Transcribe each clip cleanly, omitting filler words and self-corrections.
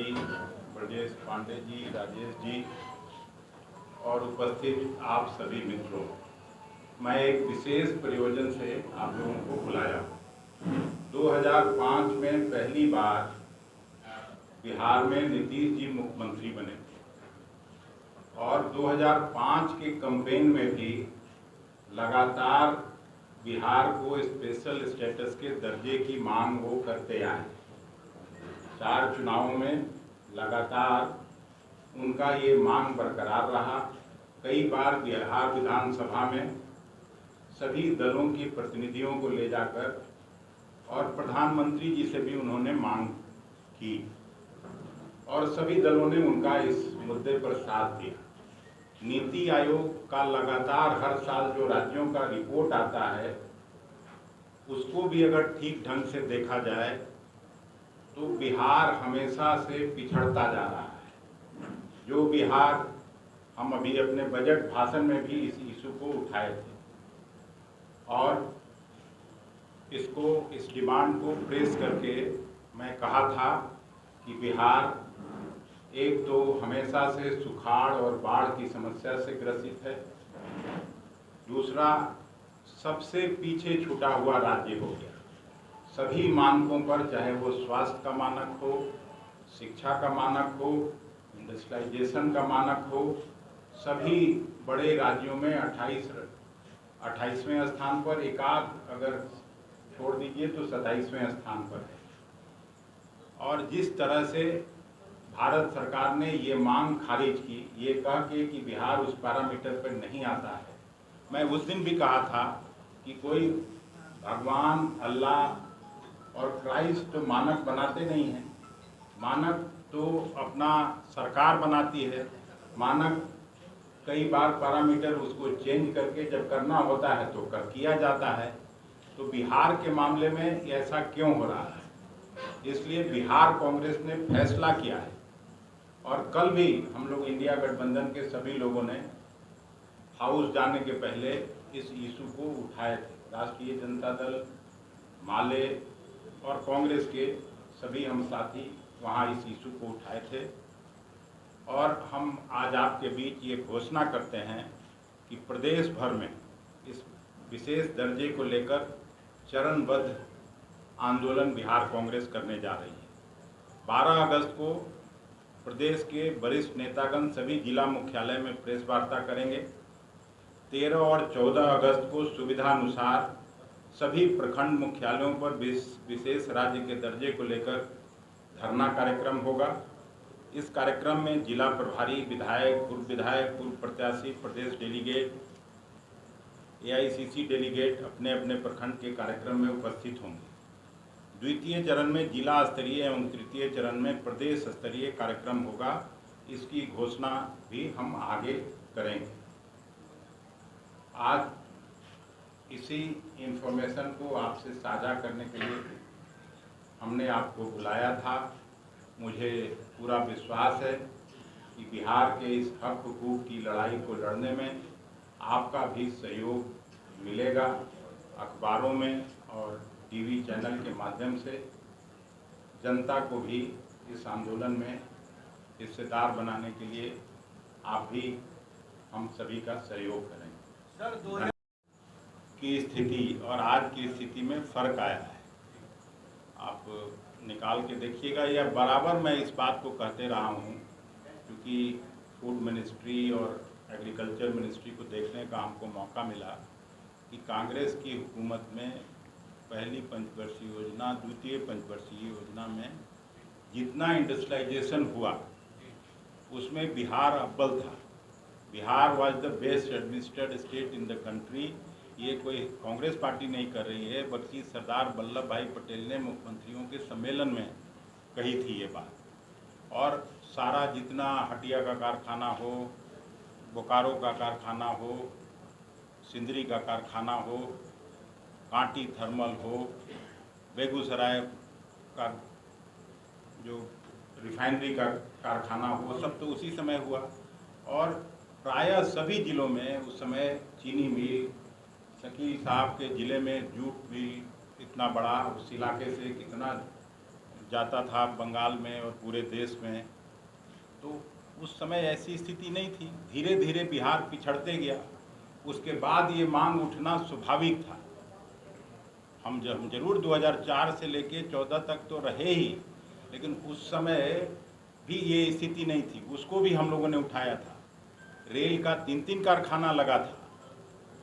जी, ब्रजेश पांडे जी, राजेश जी और उपस्थित आप सभी मित्रों, मैं एक विशेष प्रयोजन से आप लोगों को बुलाया। 2005 में पहली बार बिहार में नीतीश जी मुख्यमंत्री बने और 2005 के कैंपेन में भी लगातार बिहार को स्पेशल स्टेटस के दर्जे की मांग वो करते आए। 4 चुनावों में लगातार उनका ये मांग बरकरार रहा। कई बार बिहार विधानसभा में सभी दलों के प्रतिनिधियों को ले जाकर और प्रधानमंत्री जी से भी उन्होंने मांग की और सभी दलों ने उनका इस मुद्दे पर साथ दिया। नीति आयोग का लगातार हर साल जो राज्यों का रिपोर्ट आता है उसको भी अगर ठीक ढंग से देखा जाए तो बिहार हमेशा से पिछड़ता जा रहा है। जो बिहार, हम अभी अपने बजट भाषण में भी इस इशू को उठाए थे और इस डिमांड को प्रेस करके मैं कहा था कि बिहार एक तो हमेशा से सुखाड़ और बाढ़ की समस्या से ग्रसित है, दूसरा सबसे पीछे छूटा हुआ राज्य हो गया। सभी मानकों पर, चाहे वो स्वास्थ्य का मानक हो, शिक्षा का मानक हो, इंडस्ट्रियलाइजेशन का मानक हो, सभी बड़े राज्यों में 28वें स्थान पर, एकाध अगर छोड़ दीजिए तो 27वें स्थान पर है। और जिस तरह से भारत सरकार ने ये मांग खारिज की, ये कह के कि बिहार उस पैरामीटर पर नहीं आता है। मैं उस दिन भी कहा था कि कोई भगवान, अल्लाह और क्राइस्ट तो मानक बनाते नहीं हैं। मानक तो अपना सरकार बनाती है। मानक कई बार पैरामीटर उसको चेंज करके जब करना होता है तो किया जाता है। तो बिहार के मामले में ऐसा क्यों हो रहा है? इसलिए बिहार कांग्रेस ने फैसला किया है और कल भी हम लोग इंडिया गठबंधन के सभी लोगों ने हाउस जाने के पहले इस इशू को उठाए थे। राष्ट्रीय जनता दल, माले और कांग्रेस के सभी हम साथी वहाँ इस इशू को उठाए थे और हम आज आपके बीच ये घोषणा करते हैं कि प्रदेश भर में इस विशेष दर्जे को लेकर चरणबद्ध आंदोलन बिहार कांग्रेस करने जा रही है। 12 अगस्त को प्रदेश के वरिष्ठ नेतागण सभी जिला मुख्यालय में प्रेस वार्ता करेंगे। 13 और 14 अगस्त को सुविधानुसार सभी प्रखंड मुख्यालयों पर विशेष राज्य के दर्जे को लेकर धरना कार्यक्रम होगा। इस कार्यक्रम में जिला प्रभारी, विधायक, पूर्व प्रत्याशी, प्रदेश डेलीगेट, AICC डेलीगेट अपने अपने प्रखंड के कार्यक्रम में उपस्थित होंगे। द्वितीय चरण में जिला स्तरीय एवं तृतीय चरण में प्रदेश स्तरीय कार्यक्रम होगा। इसकी घोषणा भी हम आगे करेंगे। आज इसी इन्फॉर्मेशन को आपसे साझा करने के लिए हमने आपको बुलाया था। मुझे पूरा विश्वास है कि बिहार के इस हक हुकूक की लड़ाई को लड़ने में आपका भी सहयोग मिलेगा। अखबारों में और टीवी चैनल के माध्यम से जनता को भी इस आंदोलन में हिस्सेदार बनाने के लिए आप भी, हम सभी का सहयोग करेंगे। सर, की स्थिति और आज की स्थिति में फ़र्क आया है। आप निकाल के देखिएगा। या बराबर मैं इस बात को कहते रहा हूँ, क्योंकि फूड मिनिस्ट्री और एग्रीकल्चर मिनिस्ट्री को देखने का हमको मौका मिला कि कांग्रेस की हुकूमत में पहली पंचवर्षीय योजना, द्वितीय पंचवर्षीय योजना में जितना इंडस्ट्रियलाइजेशन हुआ उसमें बिहार अव्वल था। Bihar was the best administrated state in the country. ये कोई कांग्रेस पार्टी नहीं कर रही है, बल्कि सरदार वल्लभ भाई पटेल ने मुख्यमंत्रियों के सम्मेलन में कही थी ये बात। और सारा जितना हटिया का कारखाना हो, बोकारो का कारखाना हो, सिंदरी का कारखाना हो, कांटी थर्मल हो, बेगूसराय का जो रिफाइनरी का कारखाना हो, सब तो उसी समय हुआ। और प्रायः सभी जिलों में उस समय चीनी मिल, शकील साहब के ज़िले में जूट मिल इतना बड़ा, उस इलाके से कितना जाता था बंगाल में और पूरे देश में, तो उस समय ऐसी स्थिति नहीं थी। धीरे धीरे बिहार पिछड़ते गया, उसके बाद ये मांग उठना स्वाभाविक था। हम जरूर 2004 से लेके 14 तक तो रहे ही, लेकिन उस समय भी ये स्थिति नहीं थी, उसको भी हम लोगों ने उठाया था। रेल का 3-3 कारखाना लगा था,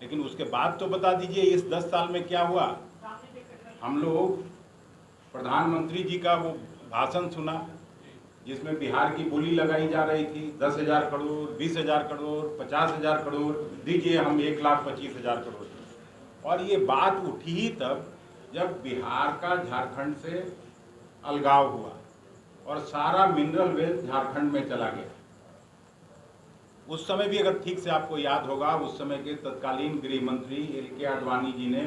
लेकिन उसके बाद तो बता दीजिए इस 10 साल में क्या हुआ। हम लोग प्रधानमंत्री जी का वो भाषण सुना जिसमें बिहार की बोली लगाई जा रही थी, 10,000 करोड़, 20,000 करोड़, 50,000 करोड़ दीजिए, हम 1,25,000 करोड़। और ये बात उठी ही तब जब बिहार का झारखंड से अलगाव हुआ और सारा मिनरल वेल्थ झारखंड में चला गया। उस समय भी अगर ठीक से आपको याद होगा, उस समय के तत्कालीन गृह मंत्री LK आडवाणी जी ने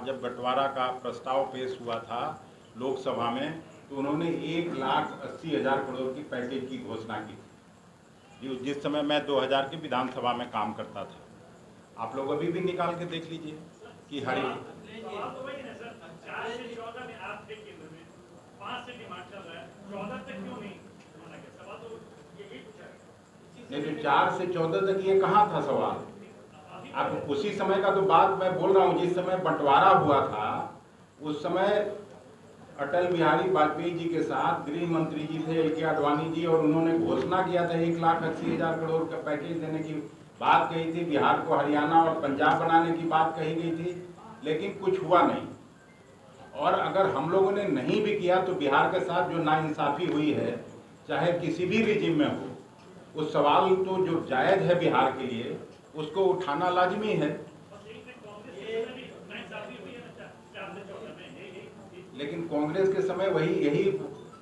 जब बंटवारा का प्रस्ताव पेश हुआ था लोकसभा में, तो उन्होंने 1,80,000 करोड़ की पैकेज की घोषणा की थी, जिस समय मैं 2000 की विधानसभा में काम करता था। आप लोग अभी भी निकाल के देख लीजिए कि नहीं, तो 4 से 14 तक ये कहाँ था सवाल। आप उसी समय का तो बात मैं बोल रहा हूँ, जिस समय बंटवारा हुआ था उस समय अटल बिहारी वाजपेयी जी के साथ गृह मंत्री जी थे LK आडवाणी जी, और उन्होंने घोषणा किया था 1,80,000 करोड़ का पैकेज देने की बात कही थी। बिहार को हरियाणा और पंजाब बनाने की बात कही गई थी, लेकिन कुछ हुआ नहीं। और अगर हम लोगों ने नहीं भी किया तो बिहार के साथ जो नाइंसाफ़ी हुई है, चाहे किसी भी रिजिम में हो, उस सवाल तो जो जायज़ है बिहार के लिए उसको उठाना लाजमी है। लेकिन कांग्रेस के समय यही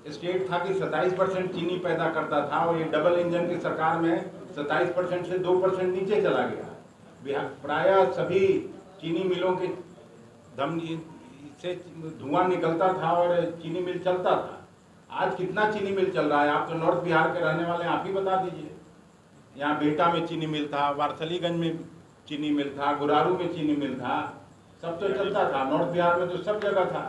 स्टेट था कि 27% चीनी पैदा करता था, और ये डबल इंजन की सरकार में 27% से 2% नीचे चला गया। बिहार प्रायः सभी चीनी मिलों के धमनी से धुआं निकलता था और चीनी मिल चलता था। आज कितना चीनी मिल चल रहा है? आप तो नॉर्थ बिहार के रहने वाले, आप ही बता दीजिए। यहाँ बेटा में चीनी मिल था, वारसलीगंज में चीनी मिल था, गुरारू में चीनी मिल था, सब तो चलता था। नॉर्थ बिहार में तो सब जगह था।